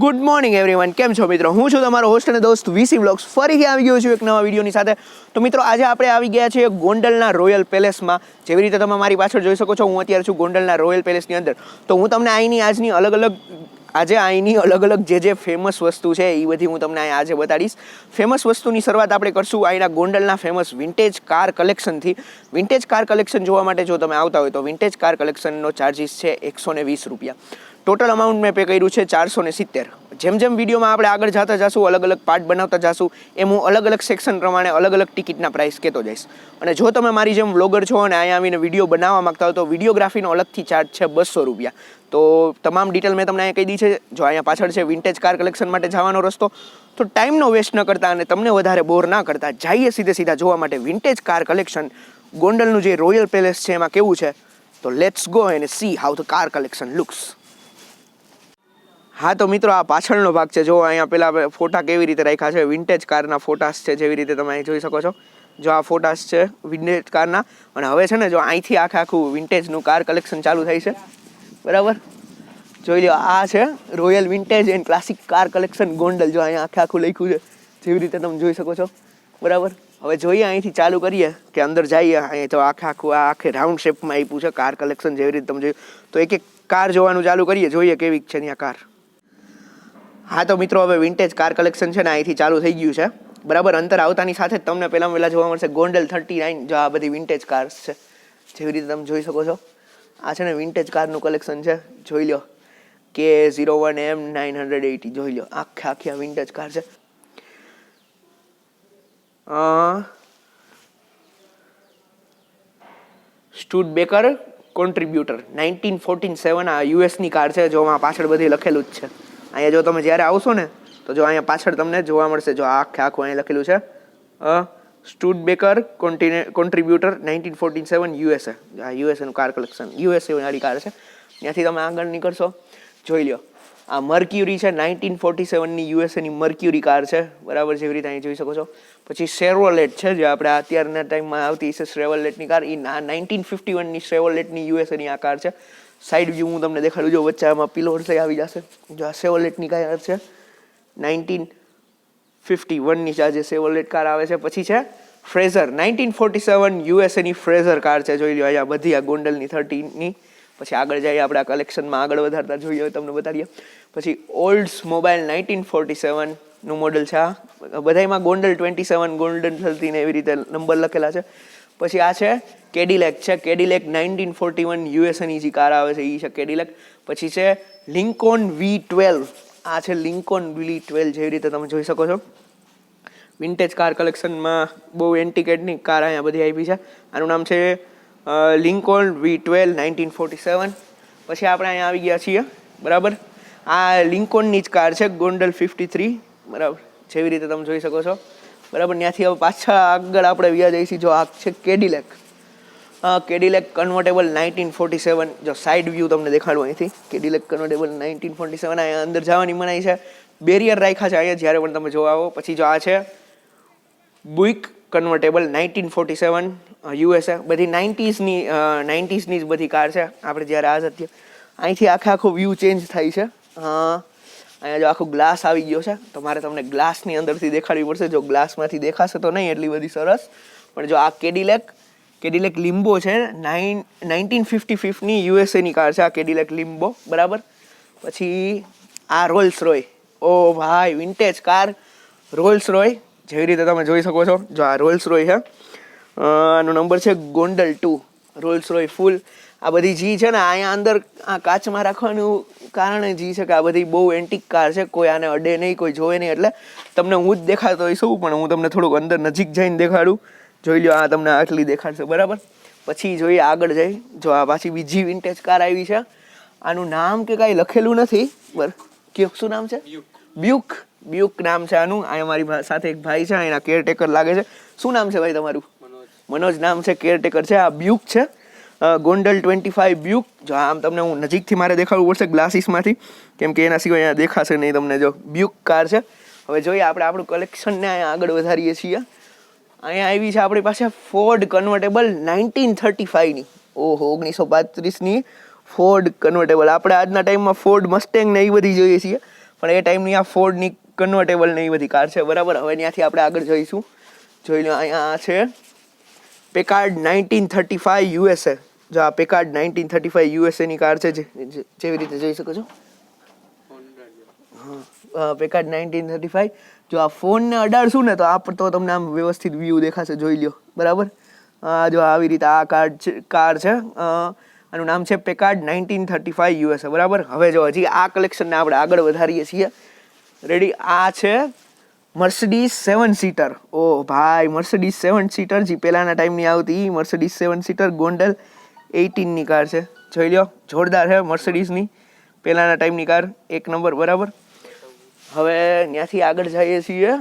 Good morning everyone, કેમ છો મિત્રો? હું છું તમારો હોસ્ટ અને દોસ્ત વીસી વ્લોગ્સ. ફરીથી આવી ગયો છું એક નવા વિડીયોની સાથે. તો મિત્રો આજે આપણે આવી ગયા છીએ ગોંડલના રોયલ પેલેસમાં. જેવી રીતે તમે મારી પાછળ જોઈ શકો છો, હું અત્યારે છું ગોંડલના રોયલ પેલેસની અંદર. તો હું તમને અહીંની આજની અલગ અલગ જે ફેમસ વસ્તુ છે એ બધી હું તમને આજે બતાડીશ. ફેમસ વસ્તુની શરૂઆત આપણે કરશું અહીંના ગોંડલના ફેમસ વિન્ટેજ કાર કલેક્શનથી. વિન્ટેજ કાર કલેક્શન જોવા માટે જો તમે આવતા હોય તો વિન્ટેજ કાર કલેક્શનનો ચાર્જિસ છે 120 રૂપિયા. ટોટલ અમાઉન્ટ મેં પે કર્યું છે 470. જેમ જેમ વિડીયોમાં આપણે આગળ જતા જશું, અલગ અલગ પાર્ટ બનાવતા જશું, એમ હું અલગ અલગ સેક્શન પ્રમાણે અલગ અલગ ટિકિટના પ્રાઇસ કહેતો જઈશ. અને જો તમે મારી જેમ વ્લોગર છો અને અહીંયા આવીને વિડીયો બનાવવા માંગતા હો તો વિડીયોગ્રાફીનો અલગથી ચાર્જ છે 200 રૂપિયા. તો તમામ ડિટેલ મેં તમને અહીંયા કહી દી છે. જો અહીંયા પાછળ છે વિન્ટેજ કાર કલેક્શન માટે જવાનો રસ્તો. તો ટાઈમનો વેસ્ટ ન કરતા અને તમને વધારે બોર ના કરતા જઈએ સીધા જોવા માટે વિન્ટેજ કાર કલેક્શન. ગોંડલનું જે રોયલ પેલેસ છે એમાં કેવું છે, તો let's go and C how the car collection looks. હા તો મિત્રો, આ પાછળનો ભાગ છે. જો અહીંયા પેલા ફોટા કેવી રીતે રાખ્યા છે, વિન્ટેજ કારના ફોટાસ છે, જેવી રીતે તમે અહીં જોઈ શકો છો. જો આ ફોટાસ છે વિન્ટેજ કારના. અને હવે છે ને, જો અહીંથી આખું વિન્ટેજનું કાર કલેક્શન ચાલુ થાય છે, બરાબર. જોઈ લો, આ છે royal vintage and classic car collection Gondal. જો અહીંયા આખું લખ્યું છે, જેવી રીતે તમે જોઈ શકો છો, બરાબર. હવે જોઈએ અહીંથી ચાલુ કરીએ કે અંદર જઈએ. અહીંયા તો આખે રાઉન્ડ શેપમાં આપ્યું છે કાર કલેક્શન, જેવી રીતે તમે જોયું. તો એક કાર જોવાનું ચાલુ કરીએ, જોઈએ કેવી છે ત્યાં કાર. હા તો મિત્રો, હવે વિન્ટેજ કાર કલેક્શન છે ને અહીંથી ચાલુ થઈ ગયું છે, બરાબર. અંતર આવતાની સાથે જ તમને પહેલા જોવા મળશે ગોંડલ 39. જો આ બધી વિન્ટેજ કાર્સ છે, જેવી રીતે તમે જોઈ શકો છો. આ છે ને વિન્ટેજ કારનું કલેક્શન છે. જોઈ લો, K01M980. જોઈ લો, આખી આ વિન્ટેજ કાર છે. સ્ટુડબેકર કોન્ટ્રીબ્યુટર 1947. આ યુએસની કાર છે. જો આ પાછળ બધી લખેલું જ છે. અહીંયા જો તમે જ્યારે આવશો ને તો જો અહીંયા પાછળ તમને જોવા મળશે. જો આખું અહીંયા લખેલું છે સ્ટુડબેકર કોન્ટ્રીબ્યુટર 1947 યુએસએ. આ યુએસએનું કાર કલેક્શન, યુએસએ વાળી કાર છે. ત્યાંથી તમે આગળ નીકળશો, જોઈ લો, આ મર્ક્યુરી છે 1947ની યુએસએની મર્ક્યુરી કાર છે, બરાબર. જેવી રીતે અહીં જોઈ શકો છો. પછી શેવરોલેટ છે, જે આપણે અત્યારના ટાઈમમાં આવતી છે શેવરોલેટની કાર. એ 1951ની શેવરોલેટની યુએસએની આ કાર છે. સાઈડ વ્યૂ હું તમને દેખાડું. જો વચ્ચે આમાં પિલોર્સ આવી જશે. જો આ શેવરોલેટની કાર છે 1951ની આ જે શેવરોલેટ કાર આવે છે. પછી છે ફ્રેઝર 1947 યુએસએની ફ્રેઝર કાર છે. જોઈ લો અહીંયા બધી આ ગોંડલની 30ની. પછી આગળ જઈએ આપણે આ કલેક્શનમાં આગળ વધારતા જોઈએ, તમને બતાડીએ. પછી ઓલ્ડ્સમોબાઇલ 1947નું મોડલ છે. આ બધામાં ગોંડલ 27, ગોલ્ડન 30 એવી રીતે નંબર લખેલા છે. પછી આ છે કેડિલેક છે. કેડિલેક 1941 યુએસએની જે કાર આવે છે એ છે કેડિલેક. પછી છે લિંકોન V12. આ છે લિંકોન V12, જેવી રીતે તમે જોઈ શકો છો. વિન્ટેજ કાર કલેક્શનમાં બહુ એન્ટિકેટની કાર અહીંયા બધી આવી છે. આનું નામ છે લિંકોન V12 1947. પછી આપણે અહીંયા આવી ગયા છીએ, બરાબર. આ લિંકોનની જ કાર છે ગોંડલ 53, બરાબર, જેવી રીતે તમે જોઈ શકો છો, બરાબર. ત્યાંથી હવે પાછા આગળ આપણે વ્યા જઈશું. જો આ છે કેડિલેક. કેડિલેક કન્વર્ટેબલ 1947. જો સાઈડ વ્યૂ તમને દેખાડું અહીંથી. કેડિલેક કન્વર્ટેબલ 1947. અહીંયા અંદર જવાની મનાઈ છે. બેરિયર રાખ્યા છે અહીંયા જ્યારે પણ તમે જોવા આવો. પછી જો આ છે બુઇક કન્વર્ટેબલ 1947 યુએસએ. બધી 90sની જ બધી કાર છે. આપણે જ્યારે આ હતી અહીંથી આખો વ્યૂ ચેન્જ થાય છે. અહીંયા જો આખું ગ્લાસ આવી ગયો છે, તો મારે તમને ગ્લાસની અંદરથી દેખાડવી પડશે. જો ગ્લાસમાંથી દેખાશે તો નહીં એટલી બધી સરસ, પણ જો આ કેડિલેક લિમ્બો છે 1955ની યુએસએની કાર છે આ કેડિલેક લિમ્બો, બરાબર. પછી આ રોલ્સ રોય. ઓ ભાઈ, વિન્ટેજ કાર રોલ્સ રોય, જેવી રીતે તમે જોઈ શકો છો. જો આ રોલ્સ રોય છે. આનો નંબર છે ગોંડલ 2. રોલ્સ રોય ફૂલ. આ બધી જી છે ને અહીંયા અંદર આ કાચમાં રાખવાનું કારણ જી છે કે આ બધી બહુ એન્ટિક કાર છે. કોઈ આને અડે નહીં, કોઈ જોવે નહીં. એટલે તમને હું જ દેખાતો હોઈશું, પણ હું તમને થોડુંક અંદર નજીક જઈને દેખાડું. જોઈ લો, આ તમને આટલી દેખાડશે, બરાબર. પછી જોઈએ આગળ જઈ. જો આ પાછી બીજી વિન્ટેજ કાર આવી છે. આનું નામ કે કાંઈ લખેલું નથી, બરાબર. શું નામ છે? બ્યુક નામ છે આનું. અહીંયા મારી સાથે એક ભાઈ છે, એના કેરટેકર લાગે છે. શું નામ છે ભાઈ તમારું? મનોજ નામ છે, કેરટેકર છે. આ બ્યુક છે, ગોંડલ 25 બ્યુક. જો આમ તમને હું નજીકથી મારે દેખાડવું પડશે ગ્લાસીસમાંથી, કેમ કે એના સિવાય અહીંયા દેખાશે નહીં તમને. જો બ્યુક કાર છે. હવે જોઈએ આપણે આપણું કલેક્શનને અહીંયા આગળ વધારીએ છીએ. અહીંયા આવી છે આપણી પાસે ફોર્ડ કન્વર્ટેબલ 1935ની. ઓહો, 1935ની ફોર્ડ કન્વર્ટેબલ. આપણે આજના ટાઈમમાં ફોર્ડ મસ્ટેંગ ને એ બધી જોઈએ છીએ, પણ એ ટાઈમની આ ફોર્ડની કન્વર્ટેબલ ને એ બધી કાર છે, બરાબર. હવે ત્યાંથી આપણે આગળ જઈશું. જોઈ લો, અહીંયા છે પેકાર્ડ 1935 USA. જો આ પેકાર્ડ 1935 USA ની કાર છે, જેવી રીતે જોઈ શકો છો. હા, પેકાર્ડ 1935. જો આ ફોનને અડાડશું ને તો તો તમને આમ વ્યવસ્થિત વ્યૂ દેખાશે, જોઈ લ્યો, બરાબર. જો આવી રીતે આ કાર છે, આનું નામ છે પેકાર્ડ 1935 USA, બરાબર. હવે જો હજી આ કલેક્શનને આપણે આગળ વધારીએ છીએ. રેડી. આ છે મર્સિડીઝ 7 સીટર. ઓ ભાઈ, મર્સિડીઝ 7 સીટર જે પહેલાના ટાઈમની આવતી, મર્સિડીઝ 7 સીટર ગોન્ડલ 18 ની કાર છે. જોઈ લો, જોરદાર છે મર્સિડીઝની પહેલાના ટાઈમની કાર, એક નંબર, બરાબર. હવે ત્યાંથી આગળ જઈએ છીએ.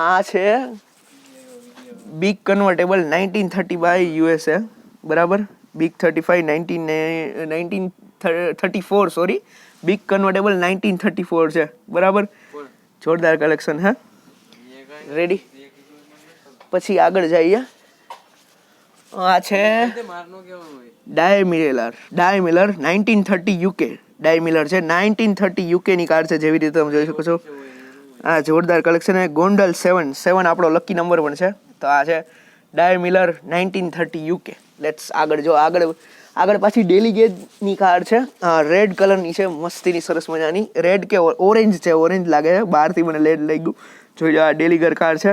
આ છે બિગ કન્વર્ટેબલ 1935 USA, બરાબર. બિગ 1934 સોરી, બિગ કન્વર્ટેબલ 1934 છે, બરાબર. જોરદાર કલેક્શન હે. રેડી. પછી આગળ જઈએ. આ છે ડાયમિલર 1930 UK. ડાયમિલર છે 1930 UK ની કાર છે, જેવી રીતે તમે જોઈ શકો છો. આ જોરદાર કલેક્શન છે. ગોન્ડલ 7 આપણો લકી નંબર પણ છે. તો આ છે ડાયમિલર 1930 UK. લેટ્સ આગળ જો આગળ પાછી ડેલિગેટની કાર છે, રેડ કલરની છે, મસ્તીની સરસ મજાની. રેડ કે ઓરેન્જ છે, ઓરેન્જ લાગે છે, બહારથી મને રેડ લાગ્યું. જોઈ લો, આ ડેલિગર કાર છે,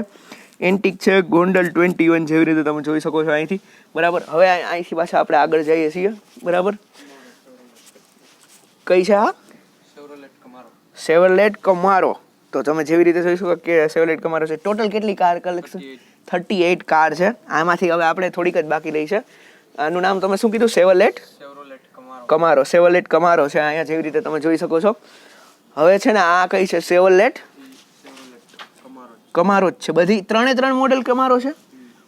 એન્ટિક છે, ગોન્ડલ 21, જેવી રીતે તમે જોઈ શકો છો અહીંથી, બરાબર. હવે અહીંથી પાછા આપણે આગળ જઈએ છીએ, બરાબર. કઈ છે આ? સેવરલેટ કમારો. તો તમે જેવી રીતે જોઈ શકો કે સેવરલેટ કમારો છે. ટોટલ કેટલી કાર કલેક્શન? 38 કાર છે. આમાંથી હવે આપણે થોડીક જ બાકી રહી છે. આનું નામ તમે શું કીધું? સેવરલેટ કમારો. સેવરલેટ કમારો છે અહીંયા, જેવી રીતે તમે જોઈ શકો છો. હવે છે ને આ કઈ છે? સેવરલેટ કમારો જ છે. બધી ત્રણે મોડેલ કમારો છે.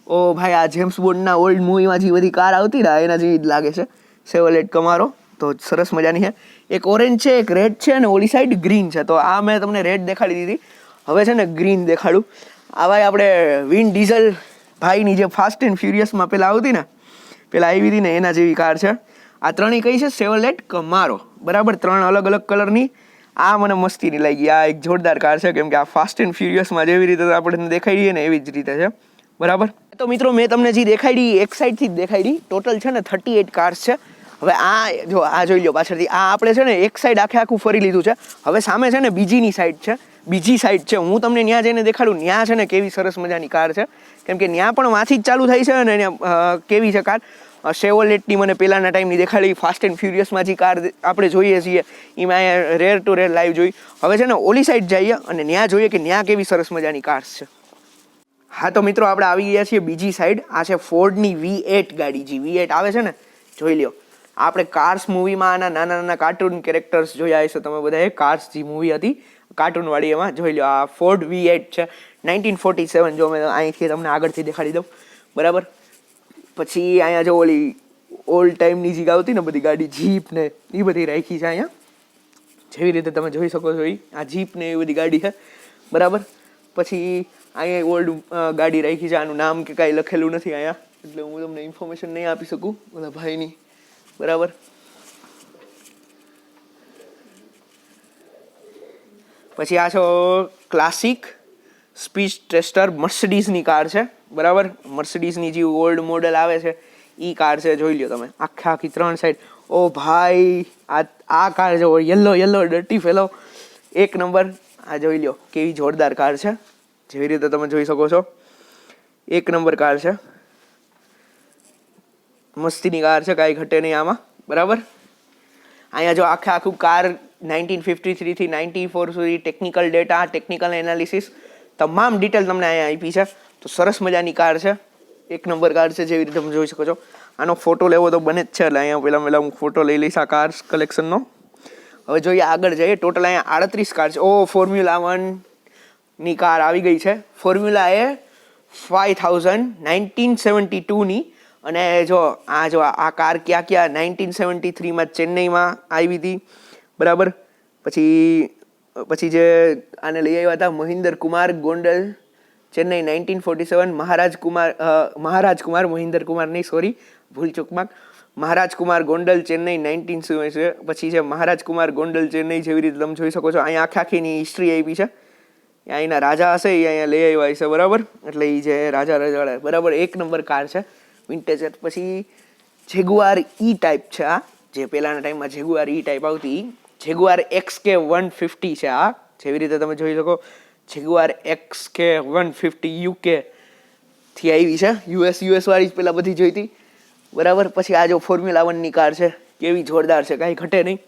ઓ ભાઈ, આ જેમ્સ બોન્ડના ઓલ્ડ મૂવીમાં જે બધી કાર આવતી ને એના જેવી જ લાગે છે સેવરલેટ કમારો. તો સરસ મજાની છે. એક ઓરેન્જ છે, એક રેડ છે, અને ઓલી સાઈડ ગ્રીન છે. તો આ મેં તમને રેડ દેખાડી દીધી. હવે છે ને ગ્રીન દેખાડું. આ ભાઈ આપણે વિન ડીઝલ ભાઈની જે ફાસ્ટ એન્ડ ફ્યુરિયસમાં પેલા આવતી ને, પેલા આવી હતી ને એના જેવી કાર છે. આ ત્રણેય કઈ છે? સેવરલેટ કમારો, બરાબર. 3 અલગ અલગ કલરની. આ મને મસ્તીની લાગી. આ એક જોરદાર કાર છે, કેમ કે આ ફાસ્ટ એન્ડ ફ્યુરિયસમાં જેવી રીતે આપણે દેખાડીએ ને એવી જ રીતે છે, બરાબર. તો મિત્રો, મેં તમને જે દેખાડી એક સાઈડથી જ દેખાડી. ટોટલ છે ને 38 કાર્સ છે. હવે આ જોઈ લો પાછળથી. આ આપણે છે ને એક સાઈડ આખું ફરી લીધું છે. હવે સામે છે ને બીજી સાઈડ છે. હું તમને ત્યાં જઈને દેખાડું. ત્યાં છે ને કેવી સરસ મજાની કાર છે, કેમ કે ત્યાં પણ વાંથી જ ચાલુ થાય છે. અને કેવી છે કાર? શેવોલેટની મને પહેલાના ટાઈમની દેખાડી. ફાસ્ટ એન્ડ ફ્યુરિયસમાં જે કાર આપણે જોઈએ છીએ એમાં અહીંયા રેર ટુ રેર લાઈવ જોઈ. હવે છે ને ઓલી સાઈડ જઈએ અને ત્યાં જોઈએ કે ત્યાં કેવી સરસ મજાની કાર્સ છે. હા, તો મિત્રો આપણે આવી ગયા છીએ બીજી સાઈડ. આ છે ફોર્ડની V8 ગાડી. જે V8 આવે છે ને, જોઈ લ્યો. આપણે કાર્સ મૂવીમાં આના નાના કાર્ટૂન કેરેક્ટર્સ જોયા હશે તમે બધાએ. કાર્સ જે મૂવી હતી કાર્ટૂનવાળી, એમાં જોઈ લો. આ ફોર્ડ V8 છે 1947. જો મેં અહીંથી તમને આગળથી દેખાડી દઉં, બરાબર. પછી અહીંયા જો ઓલી ઓલ્ડ ટાઈમની જે આવતી ને બધી ગાડી, જીપ ને એ બધી રાખી છે અહીંયા, જેવી રીતે તમે જોઈ શકો છો. આ જીપ ને એ બધી ગાડી છે, બરાબર. પછી અહીંયા ઓલ્ડ ગાડી રાખી છે. આનું નામ કે કાંઈ લખેલું નથી અહીંયા, એટલે હું તમને ઇન્ફોર્મેશન નહીં આપી શકું ઓલા ભાઈની, બરાબર. પછી આ છો ક્લાસિક સ્પીડ ટેસ્ટર મર્સિડીઝની કાર છે, બરાબર. મર્સિડીઝની જે ઓલ્ડ મોડેલ આવે છે એ કાર છે. જોઈ લો તમે, આખી 3 સાઈડ. ઓ ભાઈ, આ કાર જો યલો ડર્ટી ફેલો, એક નંબર. આ જોઈ લો કેવી જોરદાર કાર છે, જેવી રીતે તમે જોઈ શકો છો. એક નંબર કાર છે, મસ્તીની કાર છે, કાંઈ ઘટે નહીં આમાં, બરાબર. અહીંયા જો આખું કાર 1953 થી 94 સુધી ટેકનિકલ ડેટા, ટેકનિકલ એનાલિસિસ, તમામ ડિટેલ તમને અહીંયા આપી છે. તો સરસ મજાની કાર છે, એક નંબર કાર છે, જેવી રીતે તમે જોઈ શકો છો. આનો ફોટો લેવો તો બને જ છે, એટલે અહીંયા પહેલા હું ફોટો લઈ લઈશ આ કાર્સ કલેક્શનનો. હવે જોઈએ આગળ જઈએ. ટોટલ અહીંયા 38 કાર છે. ફોર્મ્યુલા 1ની કાર આવી ગઈ છે. ફોર્મ્યુલા એ 5000 1972ની. અને જો આ કાર ક્યાં 1973માં ચેન્નઈમાં આવી હતી, બરાબર. પછી જે આને લઈ આવ્યા હતા મહિન્દર કુમાર ગોંડલ, ચેન્નઈ 1947. મહારાજ કુમાર મહિન્દર કુમાર નહીં, સોરી, ભૂલ ચૂકમાં. મહારાજ કુમાર ગોંડલ ચેન્નઈ 19 છે. પછી છે મહારાજ કુમાર ગોંડલ ચેન્નઈ, જેવી રીતે તમે જોઈ શકો છો અહીંયા આખીની હિસ્ટ્રી આપી છે. અહીંના રાજા હશે એ અહીંયા લઈ આવ્યા છે, બરાબર. એટલે એ જે રાજા રજવાડા, બરાબર, 1 નંબર કાર છે, વિન્ટેજ. પછી જેગુઆર ઈ ટાઈપ છે આ, જે પહેલાના ટાઈમમાં જેગુઆર ઈ ટાઈપ આવતી, જેગુઆર XK 150 છે આ, જેવી રીતે તમે જોઈ શકો. જેગુઆર XK 150 UK થી આવી છે, US વાળી જ પેલા બધી જોઈ હતી, બરાબર. પછી આ જો ફોર્મ્યુલા 1ની કાર છે, કેવી જોરદાર છે, કાંઈ ઘટે નહીં.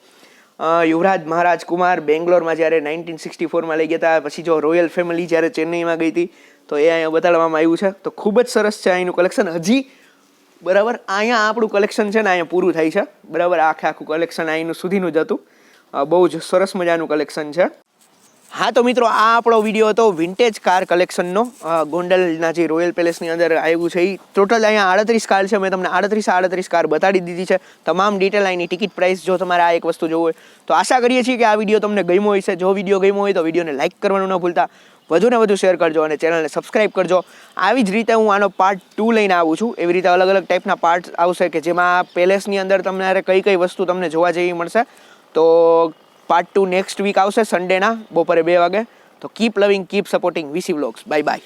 યુવરાજ મહારાજ કુમાર બેંગ્લોરમાં જ્યારે 1964માં લઈ ગયા હતા. પછી જો રોયલ ફેમિલી જ્યારે ચેન્નઈમાં ગઈ હતી તો એ અહીંયા બતાડવામાં આવ્યું છે. તો ખૂબ જ સરસ છે અહીંનું કલેક્શન હજી, બરાબર. અહીંયા આપણું કલેક્શન છે ને અહીંયા પૂરું થાય છે, બરાબર. આખું કલેક્શન અહીંનું સુધીનું જ હતું. બહુ જ સરસ મજાનું કલેક્શન છે. હા તો મિત્રો, આ આપણો વિડીયો હતો વિન્ટેજ કાર કલેક્શનનો. ગોંડલના જે રોયલ પેલેસની અંદર આવ્યું છે એ ટોટલ અહીંયા 38 કાર છે. મેં તમને 38 કાર બતાડી દીધી છે, તમામ ડિટેલ અહીંની ટિકિટ પ્રાઇસ. જો તમારે આ એક વસ્તુ જોવું હોય તો આશા કરીએ છીએ કે આ વિડીયો તમને ગમ્યો હોય છે. જો વિડીયો ગમ્યો હોય તો વિડીયોને લાઇક કરવાનું ન ભૂલતા, વધુને વધુ શેર કરજો અને ચેનલને સબસ્ક્રાઇબ કરજો. આવી જ રીતે હું આનો પાર્ટ 2 લઈને આવું છું. એવી રીતે અલગ અલગ ટાઈપના પાર્ટ આવશે કે જેમાં પેલેસની અંદર તમને કઈ વસ્તુ તમને જોવા જેવી મળશે. તો પાર્ટ 2 નેક્સ્ટ વીક આવશે, સન્ડેના બપોરે 2 વાગે. તો કીપ લવિંગ, keep supporting VC vlogs. Bye bye.